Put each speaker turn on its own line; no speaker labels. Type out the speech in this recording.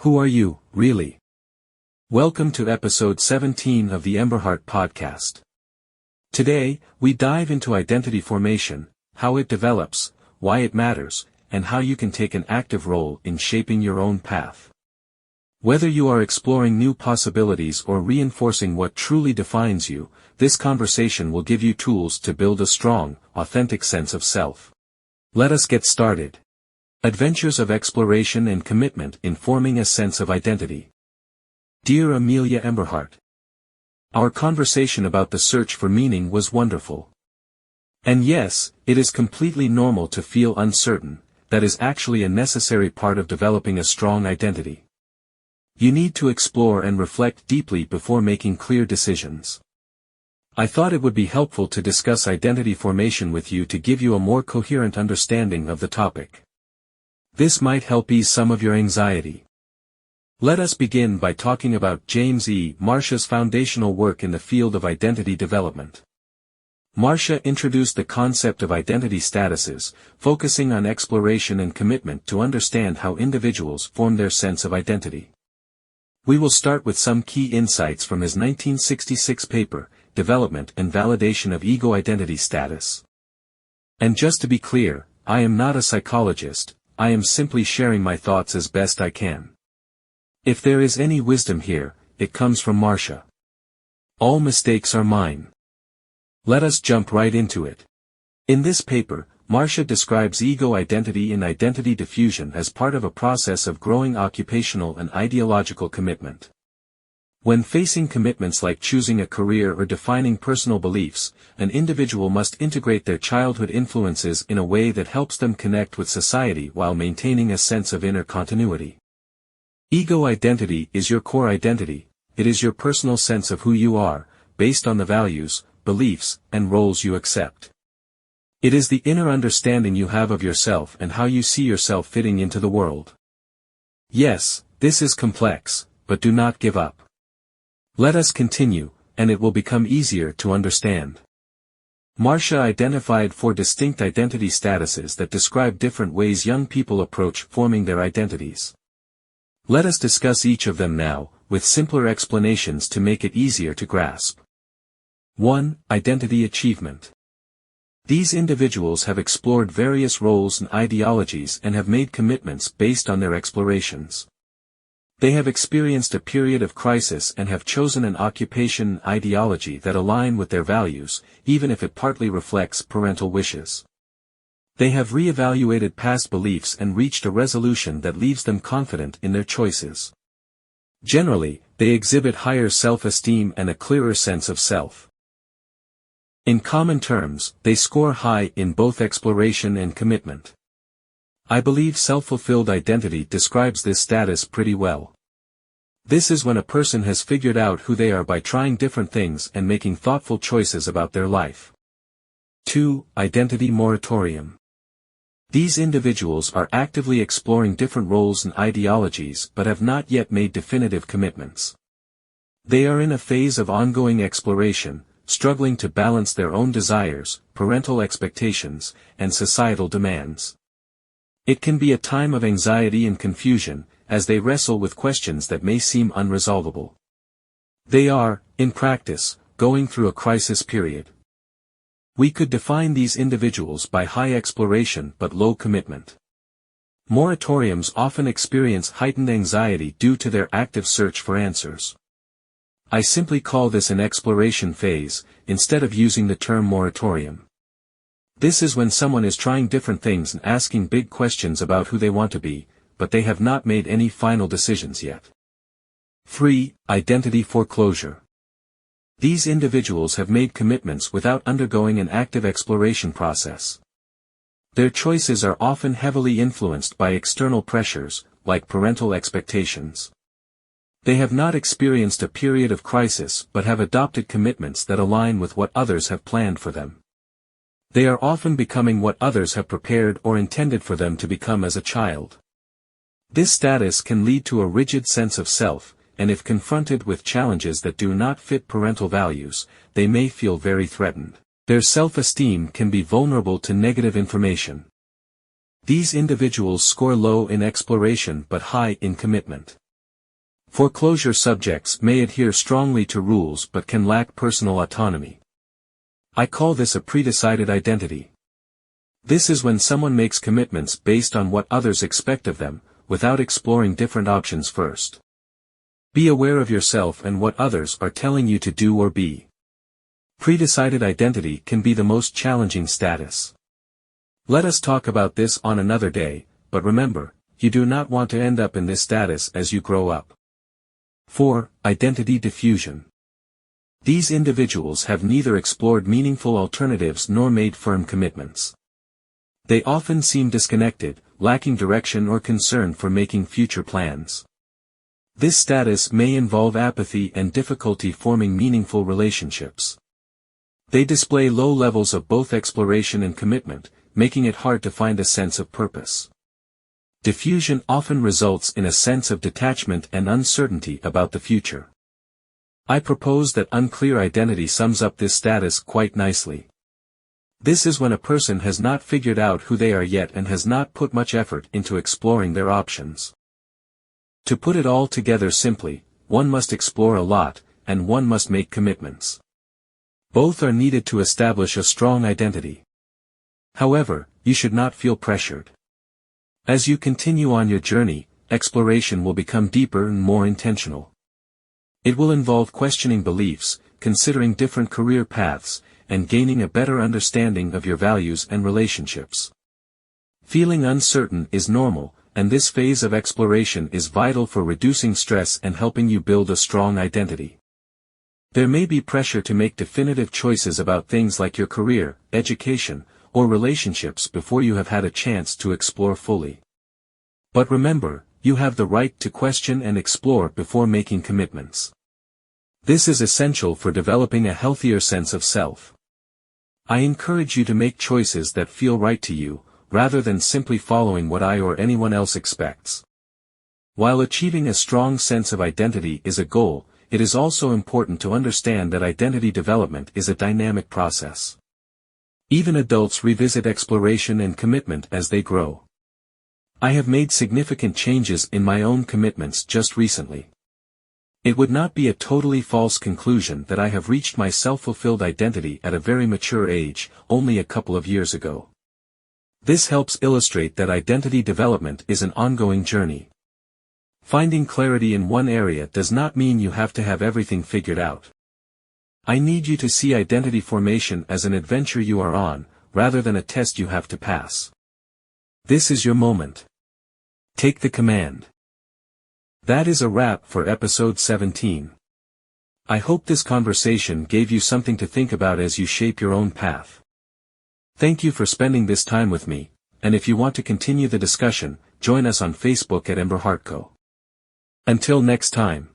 Who are you, really? Welcome to episode 17 of the Emberheart podcast. Today, we dive into identity formation, how it develops, why it matters, and how you can take an active role in shaping your own path. Whether you are exploring new possibilities or reinforcing what truly defines you, this conversation will give you tools to build a strong, authentic sense of self. Let us get started. Adventures of exploration and commitment in forming a sense of identity. Dear Amelia Emberheart, our conversation about the search for meaning was wonderful. And yes, it is completely normal to feel uncertain. That is actually a necessary part of developing a strong identity. You need to explore and reflect deeply before making clear decisions. I thought it would be helpful to discuss identity formation with you to give you a more coherent understanding of the topic. This might help ease some of your anxiety. Let us begin by talking about James E. Marcia's foundational work in the field of identity development. Marcia introduced the concept of identity statuses, focusing on exploration and commitment to understand how individuals form their sense of identity. We will start with some key insights from his 1966 paper, Development and Validation of Ego Identity Status. And just to be clear, I am not a psychologist, I am simply sharing my thoughts as best I can. If there is any wisdom here, it comes from Marcia. All mistakes are mine. Let us jump right into it. In this paper, Marcia describes ego identity and identity diffusion as part of a process of growing occupational and ideological commitment. When facing commitments like choosing a career or defining personal beliefs, an individual must integrate their childhood influences in a way that helps them connect with society while maintaining a sense of inner continuity. Ego identity is your core identity. It is your personal sense of who you are, based on the values, beliefs, and roles you accept. It is the inner understanding you have of yourself and how you see yourself fitting into the world. Yes, this is complex, but do not give up. Let us continue, and it will become easier to understand. Marcia identified 4 distinct identity statuses that describe different ways young people approach forming their identities. Let us discuss each of them now, with simpler explanations to make it easier to grasp. 1. Identity achievement. These individuals have explored various roles and ideologies and have made commitments based on their explorations. They have experienced a period of crisis and have chosen an occupation and ideology that align with their values, even if it partly reflects parental wishes. They have re-evaluated past beliefs and reached a resolution that leaves them confident in their choices. Generally, they exhibit higher self-esteem and a clearer sense of self. In common terms, they score high in both exploration and commitment. I believe self-fulfilled identity describes this status pretty well. This is when a person has figured out who they are by trying different things and making thoughtful choices about their life. 2. Identity moratorium. These individuals are actively exploring different roles and ideologies but have not yet made definitive commitments. They are in a phase of ongoing exploration, struggling to balance their own desires, parental expectations, and societal demands. It can be a time of anxiety and confusion, as they wrestle with questions that may seem unresolvable. They are, in practice, going through a crisis period. We could define these individuals by high exploration but low commitment. Moratoriums often experience heightened anxiety due to their active search for answers. I simply call this an exploration phase, instead of using the term moratorium. This is when someone is trying different things and asking big questions about who they want to be, but they have not made any final decisions yet. 3. Identity foreclosure. These individuals have made commitments without undergoing an active exploration process. Their choices are often heavily influenced by external pressures, like parental expectations. They have not experienced a period of crisis but have adopted commitments that align with what others have planned for them. They are often becoming what others have prepared or intended for them to become as a child. This status can lead to a rigid sense of self, and if confronted with challenges that do not fit parental values, they may feel very threatened. Their self-esteem can be vulnerable to negative information. These individuals score low in exploration but high in commitment. Foreclosure subjects may adhere strongly to rules but can lack personal autonomy. I call this a pre-decided identity. This is when someone makes commitments based on what others expect of them, without exploring different options first. Be aware of yourself and what others are telling you to do or be. Pre-decided identity can be the most challenging status. Let us talk about this on another day, but remember, you do not want to end up in this status as you grow up. 4. Identity diffusion. These individuals have neither explored meaningful alternatives nor made firm commitments. They often seem disconnected, lacking direction or concern for making future plans. This status may involve apathy and difficulty forming meaningful relationships. They display low levels of both exploration and commitment, making it hard to find a sense of purpose. Diffusion often results in a sense of detachment and uncertainty about the future. I propose that unclear identity sums up this status quite nicely. This is when a person has not figured out who they are yet and has not put much effort into exploring their options. To put it all together simply, one must explore a lot, and one must make commitments. Both are needed to establish a strong identity. However, you should not feel pressured. As you continue on your journey, exploration will become deeper and more intentional. It will involve questioning beliefs, considering different career paths, and gaining a better understanding of your values and relationships. Feeling uncertain is normal, and this phase of exploration is vital for reducing stress and helping you build a strong identity. There may be pressure to make definitive choices about things like your career, education, or relationships before you have had a chance to explore fully. But remember, you have the right to question and explore before making commitments. This is essential for developing a healthier sense of self. I encourage you to make choices that feel right to you, rather than simply following what I or anyone else expects. While achieving a strong sense of identity is a goal, it is also important to understand that identity development is a dynamic process. Even adults revisit exploration and commitment as they grow. I have made significant changes in my own commitments just recently. It would not be a totally false conclusion that I have reached my self-fulfilled identity at a very mature age, only a couple of years ago. This helps illustrate that identity development is an ongoing journey. Finding clarity in one area does not mean you have to have everything figured out. I need you to see identity formation as an adventure you are on, rather than a test you have to pass. This is your moment. Take the command. That is a wrap for episode 17. I hope this conversation gave you something to think about as you shape your own path. Thank you for spending this time with me, and if you want to continue the discussion, join us on Facebook at Ember Heart Co. Until next time.